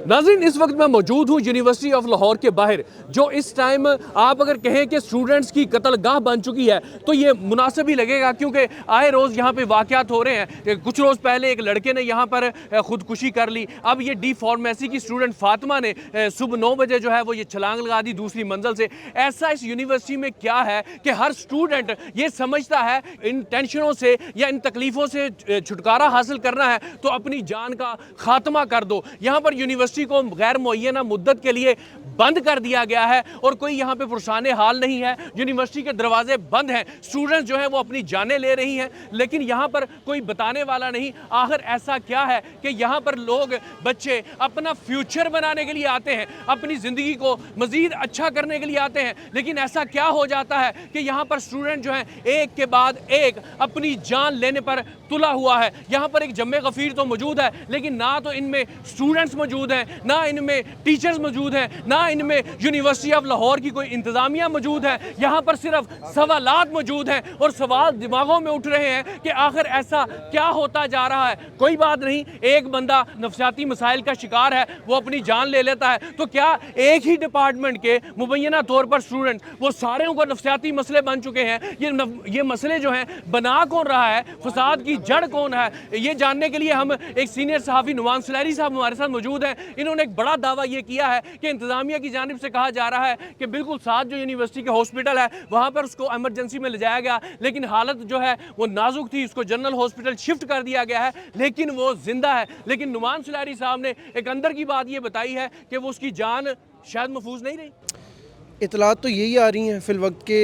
नाज़रीन, इस वक्त मैं मौजूद हूँ यूनिवर्सिटी ऑफ लाहौर के बाहर, जो इस टाइम आप अगर कहें कि स्टूडेंट्स की कत्लगाह बन चुकी है तो ये मुनासिब ही लगेगा, क्योंकि आए रोज़ यहाँ पे वाक़यात हो रहे हैं। कुछ रोज़ पहले एक लड़के ने यहाँ पर ख़ुदकुशी कर ली। अब ये डी फार्मेसी की स्टूडेंट फातिमा ने सुबह 9 बजे जो है वो ये छलांग लगा दी दूसरी मंजिल से। ऐसा इस यूनिवर्सिटी में क्या है कि हर स्टूडेंट ये समझता है इन टेंशनों से या इन तकलीफ़ों से छुटकारा हासिल करना है तो अपनी जान का खात्मा कर दो। यहाँ पर यूनिवर्सिटी को गैर मुअय्यना मुद्दत के लिए बंद कर दिया गया है और कोई यहाँ पे पुरसाने हाल नहीं है। यूनिवर्सिटी के दरवाजे बंद हैं, स्टूडेंट्स जो है वो अपनी जानें ले रही हैं, लेकिन यहाँ पर कोई बताने वाला नहीं। आखिर ऐसा क्या है कि यहाँ पर लोग बच्चे अपना फ्यूचर बनाने के लिए आते हैं, अपनी ज़िंदगी को मज़ीद अच्छा करने के लिए आते हैं, लेकिन ऐसा क्या हो जाता है कि यहाँ पर स्टूडेंट जो हैं एक के बाद एक अपनी जान लेने पर तुला हुआ है। यहाँ पर एक जम्मे गफ़ीर तो मौजूद है, लेकिन ना तो इनमें स्टूडेंट्स मौजूद हैं, ना इनमें टीचर्स मौजूद हैं, ना इनमें यूनिवर्सिटी ऑफ लाहौर की कोई इंतज़ामिया मौजूद है। यहाँ पर सिर्फ सवालात मौजूद हैं और सवाल दिमागों में उठ रहे हैं कि आखिर ऐसा क्या होता जा रहा है। कोई बात नहीं, एक बंदा नफसियाती मसाइल का शिकार है, वो अपनी जान ले लेता है, तो क्या एक ही डिपार्टमेंट के मुबैना तौर पर स्टूडेंट वो सारे को नफसियाती मसले बन चुके हैं? ये मसले जो हैं बना कौन रहा है, फसाद की जड़ कौन है? ये जानने के लिए हम एक सीनियर सहाफ़ी नुमान सुलैरी साहब हमारे साथ मौजूद हैं। इन्होंने एक बड़ा दावा ये किया है कि इंतज़ामिया की जानिब से कहा जा रहा है कि बिल्कुल साथ जो यूनिवर्सिटी के हॉस्पिटल है वहाँ पर उसको एमरजेंसी में ले जाया गया, लेकिन हालत जो है वो नाजुक थी, उसको जनरल हॉस्पिटल शिफ्ट कर दिया गया है, लेकिन वो जिंदा है। लेकिन नुमान सुलैरी साहब ने एक अंदर की बात ये बताई है कि वो उसकी जान शायद महफूज नहीं रही। इतलात तो यही आ रही हैं फ़िल वक्त के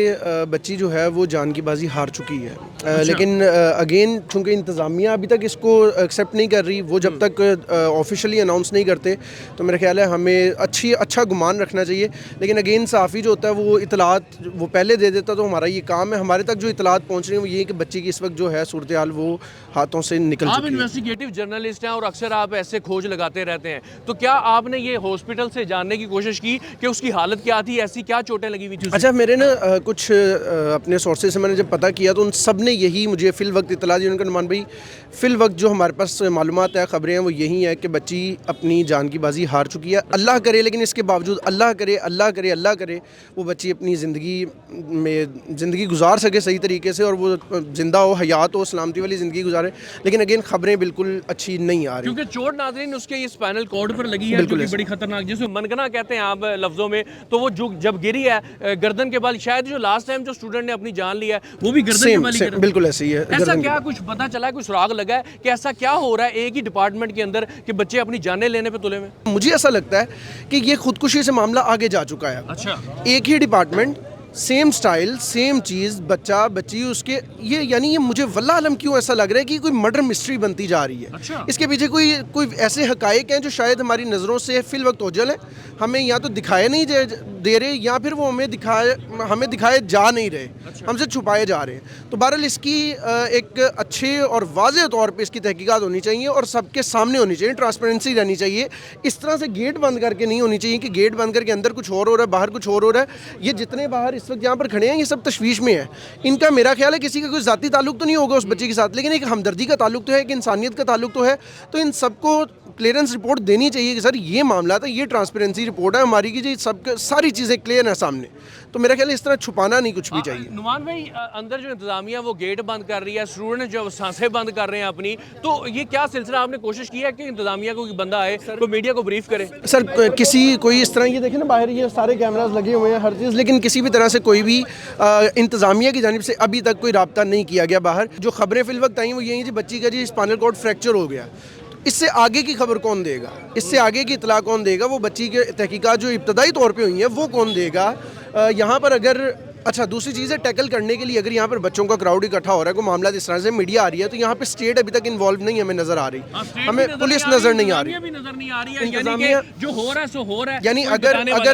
बच्ची जो है वो जान की बाजी हार चुकी है। लेकिन अगेन चूँकि इंतज़ामिया अभी तक इसको एक्सेप्ट नहीं कर रही, वो जब तक ऑफिशियली अनाउंस नहीं करते तो मेरा ख्याल है हमें अच्छा गुमान रखना चाहिए। लेकिन अगेन सहाफ़ी जो होता है वो इतलात वो पहले दे देता, तो हमारा ये काम है। हमारे तक जो इतलात पहुँच रही है वो ये है कि बच्ची की इस वक्त जो है सूरत हाल वो हाथों से निकल चुकी है। आप इन्वेस्टिगेटिव जर्नलिस्ट हैं और अक्सर आप ऐसे खोज लगाते रहते हैं, तो क्या आपने ये हॉस्पिटल से जानने की कोशिश की कि उसकी हालत क्या थी, ऐसी क्या चोटें लगी हुई थी? अच्छा, मेरे ना कुछ अपने सोर्सेज से मैंने जब पता किया तो उन सब ने यही मुझे फ़िल वक्त इतला दी। उनका नुमान भाई फ़िल वक्त जो हमारे पास मालूमात है, ख़बरें हैं, वो यही है कि बच्ची अपनी जान की बाजी हार चुकी है। अल्लाह करे, लेकिन इसके बावजूद अल्लाह करे वो बच्ची अपनी ज़िंदगी गुजार सके सही तरीके से, और वो ज़िंदा हो, हयात हो, सलामती वाली ज़िंदगी गुजारे। लेकिन अगेन ख़बरें बिल्कुल अच्छी नहीं आ रही, क्योंकि चोट नाज़रीन उसके ये स्पाइनल कॉर्ड पर लगी है, जो कि बड़ी खतरनाक, जिसमें मनगना कहते हैं आप लफ्ज़ों में, तो वो जो जब गिरी है गर्दन के बल, शायद जो लास्ट टाइम जो स्टूडेंट ने अपनी जान लिया है वो भी गर्दन के बल ही बिल्कुल ऐसे ही है। ऐसा क्या कुछ पता चला है, कुछ सुराग लगा है कि ऐसा क्या हो रहा है एक ही डिपार्टमेंट के अंदर कि बच्चे अपनी जानें लेने पे तुले हुए? मुझे ऐसा लगता है कि ये खुदकुशी से मामला आगे जा चुका है। अच्छा, एक ही डिपार्टमेंट, सेम स्टाइल, सेम चीज़, बच्चा बच्ची उसके, ये यानी ये मुझे वल्लाह आलम क्यों ऐसा लग रहा है कि कोई मर्डर मिस्ट्री बनती जा रही है। अच्छा। इसके पीछे कोई ऐसे हकायक हैं जो शायद हमारी नज़रों से फ़िल वक्त ओझल हैं, हमें या तो दिखाए नहीं दे रहे, या फिर वो हमें दिखाए जा नहीं रहे। अच्छा। हमसे छुपाए जा रहे हैं। तो बहरहाल इसकी एक अच्छे और वाज़ेह तौर पर इसकी तहकीकात होनी चाहिए और सबके सामने होनी चाहिए, ट्रांसपेरेंसी रहनी चाहिए। इस तरह से गेट बंद करके नहीं होनी चाहिए कि गेट बंद करके अंदर कुछ और हो रहा है, बाहर कुछ और हो रहा है। ये जितने बाहर इस वक्त यहाँ पर खड़े हैं ये सब तशवीश में है। इनका मेरा ख्याल है किसी का कोई ज़ाती ताल्लुक तो नहीं होगा उस बच्चे के साथ, लेकिन एक हमदर्दी का ताल्लुक तो है, एक इंसानियत का ताल्लुक तो है। तो इन सबको क्लियरेंस रिपोर्ट देनी चाहिए कि सर ये मामला था, ये ट्रांसपेरेंसी रिपोर्ट है हमारी की जी, सब सारी चीज़ें क्लियर है सामने। तो मेरा ख्याल है इस तरह छुपाना नहीं कुछ भी चाहिए। नुमान भाई, अंदर जो इंतजामिया वो गेट बंद कर रही है, स्टूडेंट जो सांसें बंद कर रहे हैं अपनी, तो ये क्या सिलसिला? आपने कोशिश की है कि इंतजामिया को बंदा आए तो मीडिया को ब्रीफ करे? सर कोई इस तरह, ये देखें ना बाहर ये सारे कैमरास लगे हुए हैं, हर चीज़, लेकिन किसी भी तरह से कोई भी इंतजामिया की जानिब से अभी तक कोई रब्ता नहीं किया गया बाहर। जो खबरें फ़िल वक्त आई वो यही जी, बच्ची का जी स्पाइनल कॉर्ड फ्रैक्चर हो गया। इससे आगे की खबर कौन देगा? इससे आगे की इतला कौन देगा? वो बच्ची के तहकीकात जो इब्तदाई तौर पे हुई है वो कौन देगा? यहाँ पर अगर अच्छा, दूसरी चीज़ है टैकल करने के लिए अगर यहाँ पर बच्चों का क्राउड इकट्ठा हो रहा है, कोई मामला इस तरह से मीडिया आ रही है, तो यहाँ पे स्टेट अभी तक इन्वॉल्व नहीं हमें नज़र आ रही, हमें पुलिस नज़र नहीं आ रही, इंतजामिया जो हो रहा है सो हो रहा है। यानी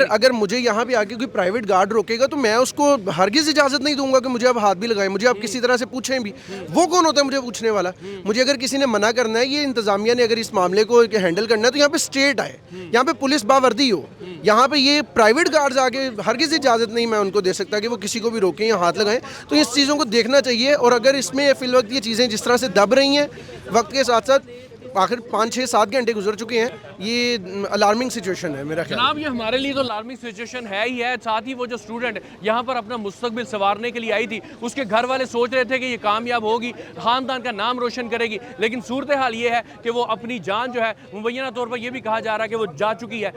अगर मुझे यहाँ पे आके कोई प्राइवेट गार्ड रोकेगा तो मैं उसको हरगिज़ इजाज़त नहीं दूंगा कि मुझे आप हाथ भी लगाएं, मुझे आप किसी तरह से पूछें भी। वो कौन होता है मुझे पूछने वाला? मुझे अगर किसी ने मना करना है, ये इंतजामिया ने अगर इस मामले को हैंडल करना है, तो यहाँ पे स्टेट आए, यहाँ पे पुलिस बावर्दी हो। यहाँ पे ये प्राइवेट गार्ड्स आके हरगिज़ इजाज़त नहीं मैं उनको दे सकता कि वो किसी को भी रोकें या हाथ लगाएं। तो इस चीज़ों को देखना चाहिए। और अगर इसमें फिल वक्त ये चीज़ें जिस तरह से दब रही हैं वक्त के साथ साथ, आखिर 5-6-7 घंटे गुजर चुके हैं, ये अलार्मिंग सिचुएशन है मेरा ख्याल। जनाब ये हमारे लिए तो अलार्मिंग सिचुएशन है ही है, साथ ही वो जो स्टूडेंट यहाँ पर अपना मुस्तकबिल संवारने के लिए आई थी, उसके घर वाले सोच रहे थे कि ये कामयाब होगी, ख़ानदान का नाम रोशन करेगी, लेकिन सूरत हाल ये है कि वो अपनी जान जो है मुबैना तौर पर यह भी कहा जा रहा है कि वो जा चुकी है।